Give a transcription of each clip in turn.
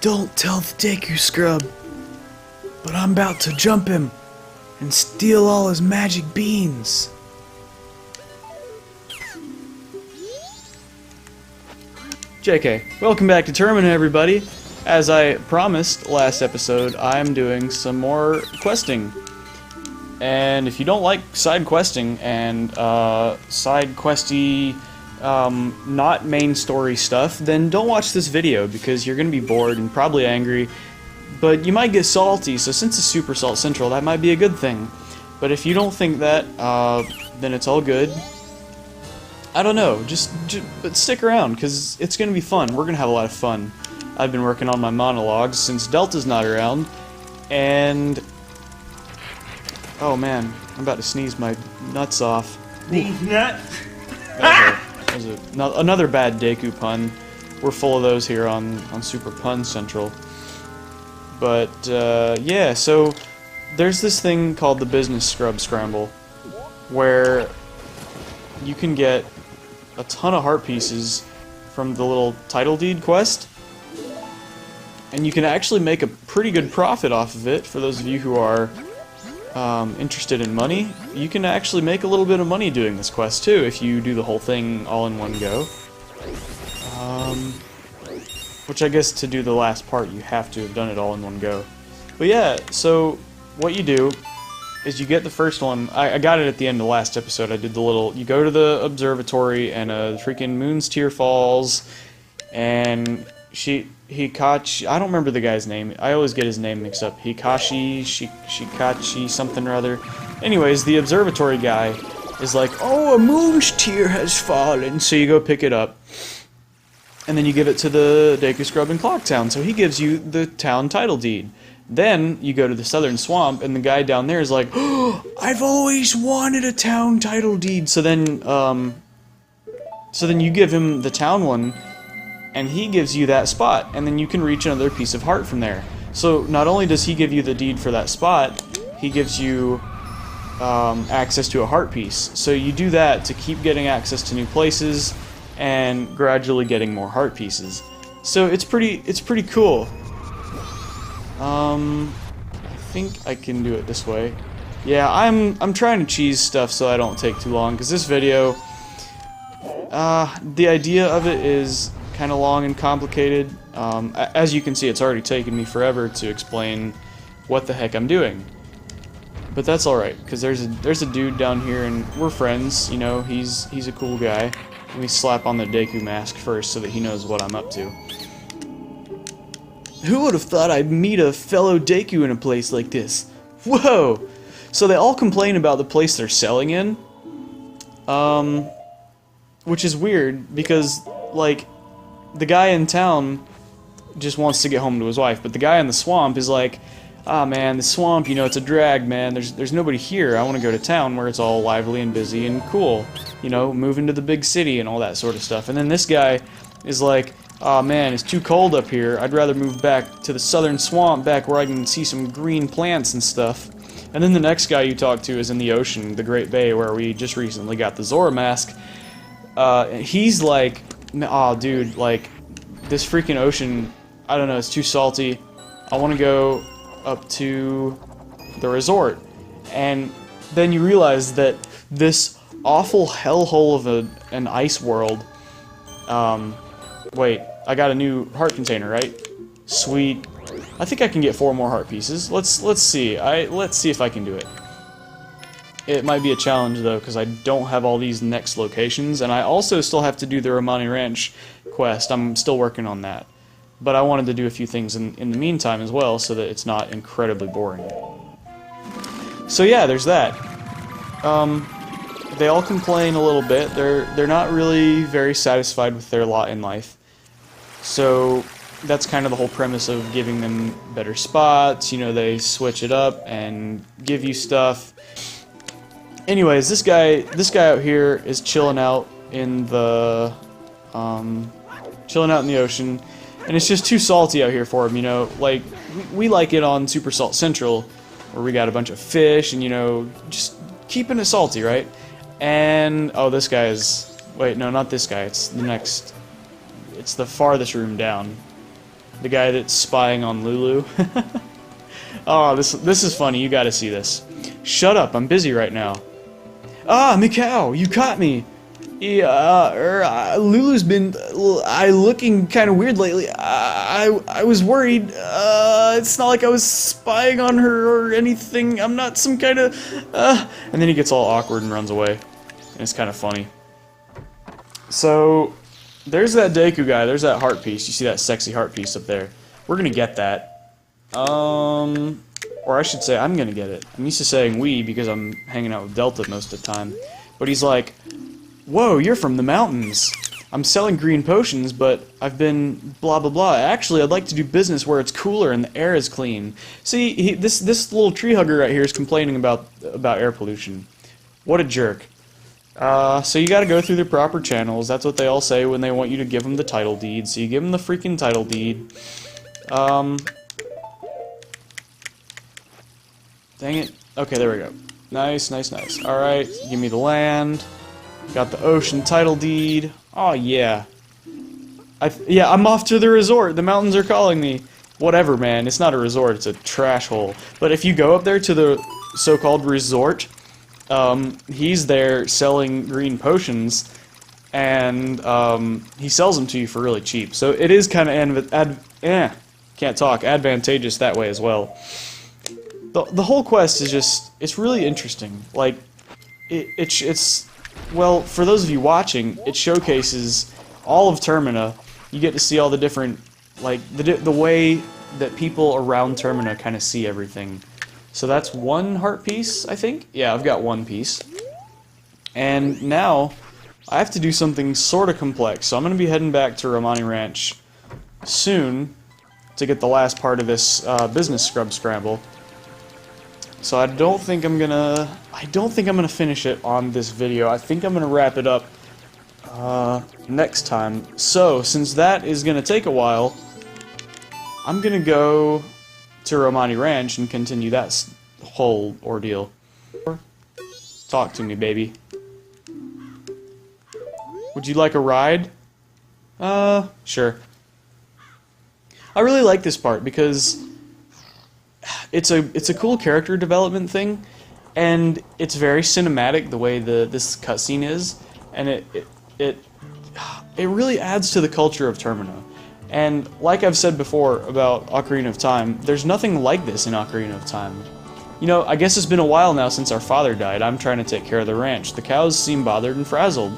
Don't tell the Deku scrub, but I'm about to jump him and steal all his magic beans. JK, welcome back to Termina, everybody. As I promised last episode, I'm doing some more questing. And if you don't like side questing and side questy, not main story stuff, then don't watch this video because you're going to be bored and probably angry. But you might get salty, so since it's Super Salt Central, that might be a good thing. But if you don't think that, then it's all good. I don't know, but stick around, because it's going to be fun. We're going to have a lot of fun. I've been working on my monologues since Delta's not around, and... oh man, I'm about to sneeze my nuts off. These nuts? That was another bad Deku pun. We're full of those here on Super Pun Central. But, yeah, so there's this thing called the Business Scrub Scramble, where you can get a ton of heart pieces from the little title deed quest, and you can actually make a pretty good profit off of it. For those of you who are interested in money, you can actually make a little bit of money doing this quest too if you do the whole thing all in one go. Which I guess to do the last part you have to have done it all in one go. But yeah, so what you do is you get the first one. I got it at the end of the last episode. I did the little, you go to the observatory and a freaking moon's tear falls, and Hikachi, I don't remember the guy's name. I always get his name mixed up. Hikachi, Shikachi, something or other. Anyways, the observatory guy is like, oh, a moon's tear has fallen. So you go pick it up, and then you give it to the Deku Scrub in Clock Town. So he gives you the town title deed. Then you go to the southern swamp, and the guy down there is like, oh, I've always wanted a town title deed. So then you give him the town one, and he gives you that spot, and then you can reach another piece of heart from there. So not only does he give you the deed for that spot, he gives you access to a heart piece. So you do that to keep getting access to new places and gradually getting more heart pieces. So it's pretty cool. I think I can do it this way. Yeah, I'm trying to cheese stuff so I don't take too long, because this video, the idea of it is kind of long and complicated. As you can see, it's already taken me forever to explain what the heck I'm doing. But that's alright, because there's a dude down here, and we're friends, you know, he's a cool guy. Let me slap on the Deku mask first so that he knows what I'm up to. Who would have thought I'd meet a fellow Deku in a place like this? Whoa! So they all complain about the place they're selling in. Which is weird, because, like, the guy in town just wants to get home to his wife, but the guy in the swamp is like, ah man, the swamp, you know, it's a drag, man, there's nobody here, I want to go to town where it's all lively and busy and cool, you know, move into the big city and all that sort of stuff. And then this guy is like, ah man, it's too cold up here, I'd rather move back to the southern swamp, back where I can see some green plants and stuff. And then the next guy you talk to is in the ocean, the Great Bay, where we just recently got the Zora mask. He's like, aw dude, like, this freaking ocean, I don't know, it's too salty, I want to go up to the resort. And then you realize that this awful hellhole of an ice world, wait, I got a new heart container, right? Sweet. I think I can get 4 more heart pieces. Let's see. Let's see if I can do it. It might be a challenge though, because I don't have all these next locations, and I also still have to do the Romani Ranch quest. I'm still working on that. But I wanted to do a few things in the meantime as well, so that it's not incredibly boring. So yeah, there's that. They all complain a little bit. They're not really very satisfied with their lot in life. So that's kind of the whole premise of giving them better spots. You know, they switch it up and give you stuff. Anyways, this guy out here is chilling out in the ocean, and it's just too salty out here for him. You know, like we like it on Super Salt Central, where we got a bunch of fish and, you know, just keeping it salty, right? And oh, this guy is, wait, no, not this guy. It's the next. It's the farthest room down. the guy that's spying on Lulu. Oh, this is funny. You gotta see this. Shut up, I'm busy right now. Ah, Mikau, you caught me. Yeah, Lulu's been looking kind of weird lately. I was worried. It's not like I was spying on her or anything. I'm not some kind of. And then he gets all awkward and runs away. And it's kind of funny. So, there's that Deku guy. There's that heart piece. You see that sexy heart piece up there. We're gonna get that. Or I should say, I'm gonna get it. I'm used to saying we because I'm hanging out with Delta most of the time. But he's like, whoa, you're from the mountains. I'm selling green potions, but I've been blah blah blah. Actually, I'd like to do business where it's cooler and the air is clean. See, this little tree hugger right here is complaining about air pollution. What a jerk. So you gotta go through the proper channels. That's what they all say when they want you to give them the title deed. So you give them the freaking title deed. Dang it. Okay, there we go. Nice, nice, nice. Alright, give me the land. Got the ocean title deed. Oh, yeah. Yeah, I'm off to the resort. The mountains are calling me. Whatever, man. It's not a resort. It's a trash hole. But if you go up there to the so-called resort, he's there selling green potions, and he sells them to you for really cheap. So it is kind of advantageous that way as well. The whole quest is just, it's really interesting. Like, it's well, for those of you watching, it showcases all of Termina. You get to see all the different, like, the way that people around Termina kind of see everything. So that's one heart piece, I think? Yeah, I've got one piece. And now, I have to do something sort of complex. So I'm going to be heading back to Romani Ranch soon to get the last part of this business scramble. So I don't think I'm gonna finish it on this video. I think I'm gonna wrap it up next time. So since that is gonna take a while, I'm gonna go to Romani Ranch and continue that whole ordeal. Talk to me, baby. Would you like a ride? Sure. I really like this part because it's a cool character development thing, and it's very cinematic the way this cutscene is, and it really adds to the culture of Termina. And like I've said before about Ocarina of Time, there's nothing like this in Ocarina of Time. You know, I guess it's been a while now since our father died. I'm trying to take care of the ranch. The cows seem bothered and frazzled.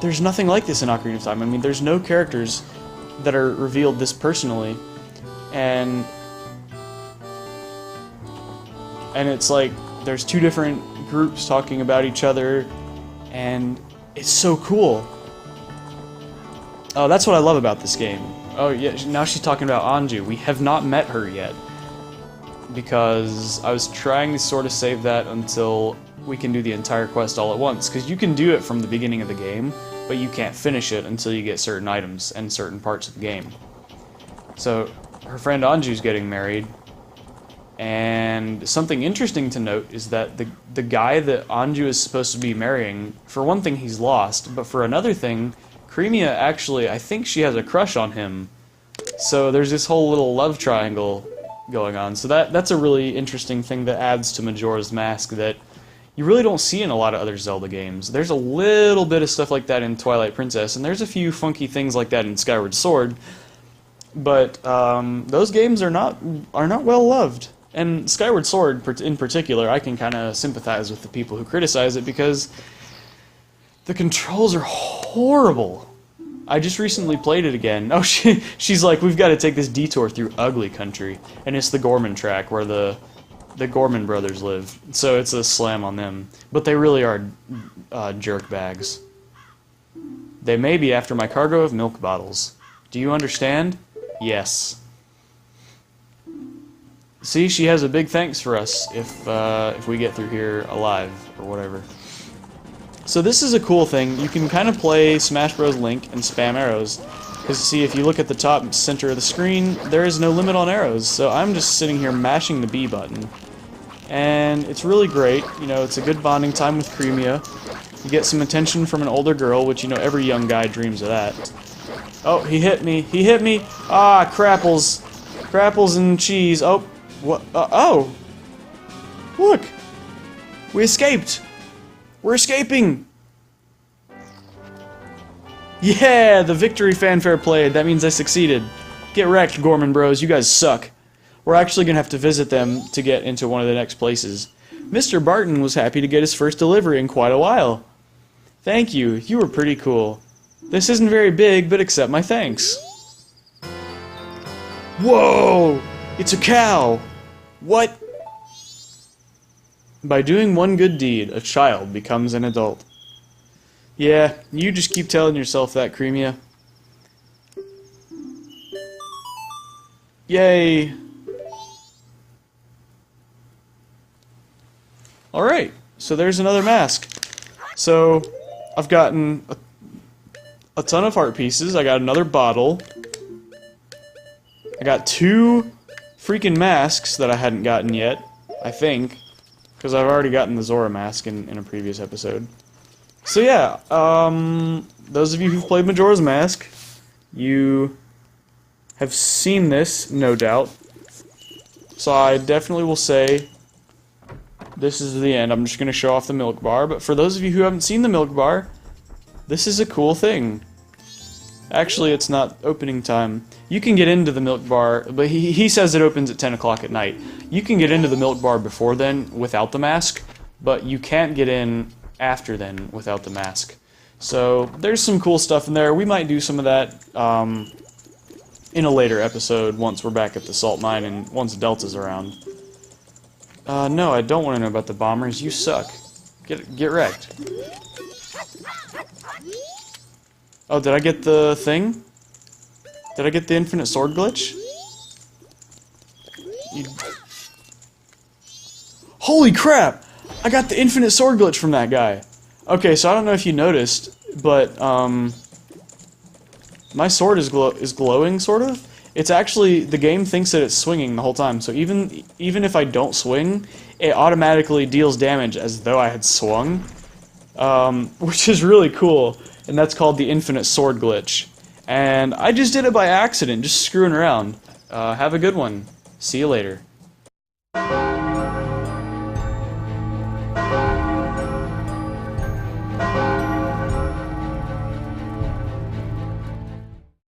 There's nothing like this in Ocarina of Time. I mean, there's no characters that are revealed this personally, and it's like there's two different groups talking about each other, and it's so cool. Oh, that's what I love about this game. Oh yeah, now she's talking about Anju. We have not met her yet, because I was trying to sort of save that until we can do the entire quest all at once, because you can do it from the beginning of the game, but you can't finish it until you get certain items and certain parts of the game. So her friend Anju's getting married, and something interesting to note is that the guy that Anju is supposed to be marrying, for one thing he's lost, but for another thing, Cremia actually, I think she has a crush on him. So there's this whole little love triangle going on. So that's a really interesting thing that adds to Majora's Mask that you really don't see in a lot of other Zelda games. There's a little bit of stuff like that in Twilight Princess, and there's a few funky things like that in Skyward Sword, but those games are not well loved. And Skyward Sword in particular, I can kind of sympathize with the people who criticize it because the controls are horrible. I just recently played it again. Oh, she's like, we've got to take this detour through ugly country, and it's the Gorman track where the Gorman brothers live. So it's a slam on them, but they really are jerk bags. They may be after my cargo of milk bottles. Do you understand? Yes. See, she has a big thanks for us if we get through here alive or whatever. So this is a cool thing. You can kind of play Smash Bros. Link and spam arrows. Because see, if you look at the top center of the screen, there is no limit on arrows. So I'm just sitting here mashing the B button. And it's really great. You know, it's a good bonding time with Cremia. You get some attention from an older girl, which, you know, every young guy dreams of that. Oh, he hit me. He hit me. Ah, crapples. Crapples and cheese. Oh, what? Oh. Look. We escaped. We're escaping. Yeah, the victory fanfare played. That means I succeeded. Get wrecked, Gorman Bros. You guys suck. We're actually going to have to visit them to get into one of the next places. Mr. Barton was happy to get his first delivery in quite a while. Thank you. You were pretty cool. This isn't very big, but accept my thanks. Whoa! It's a cow! What? By doing one good deed, a child becomes an adult. Yeah, you just keep telling yourself that, Creamia. Yay! Alright, so there's another mask. So, I've gotten a ton of heart pieces, I got another bottle. I got 2 freaking masks that I hadn't gotten yet, I think. Because I've already gotten the Zora mask in a previous episode. So yeah, those of you who've played Majora's Mask, you have seen this, no doubt. So I definitely will say this is the end. I'm just going to show off the milk bar, but for those of you who haven't seen the milk bar, this is a cool thing. Actually, it's not opening time. You can get into the milk bar, but he says it opens at 10 o'clock at night. You can get into the milk bar before then without the mask, but you can't get in after then without the mask. So there's some cool stuff in there. We might do some of that in a later episode once we're back at the salt mine and once Delta's around. No, I don't want to know about the bombers. You suck. Get wrecked. Oh, did I get the thing? Did I get the infinite sword glitch? Holy crap! I got the infinite sword glitch from that guy. Okay, so I don't know if you noticed, but my sword is glowing, sort of. It's actually, the game thinks that it's swinging the whole time, so even if I don't swing, it automatically deals damage as though I had swung, which is really cool, and that's called the infinite sword glitch. And I just did it by accident, just screwing around. Have a good one. See you later.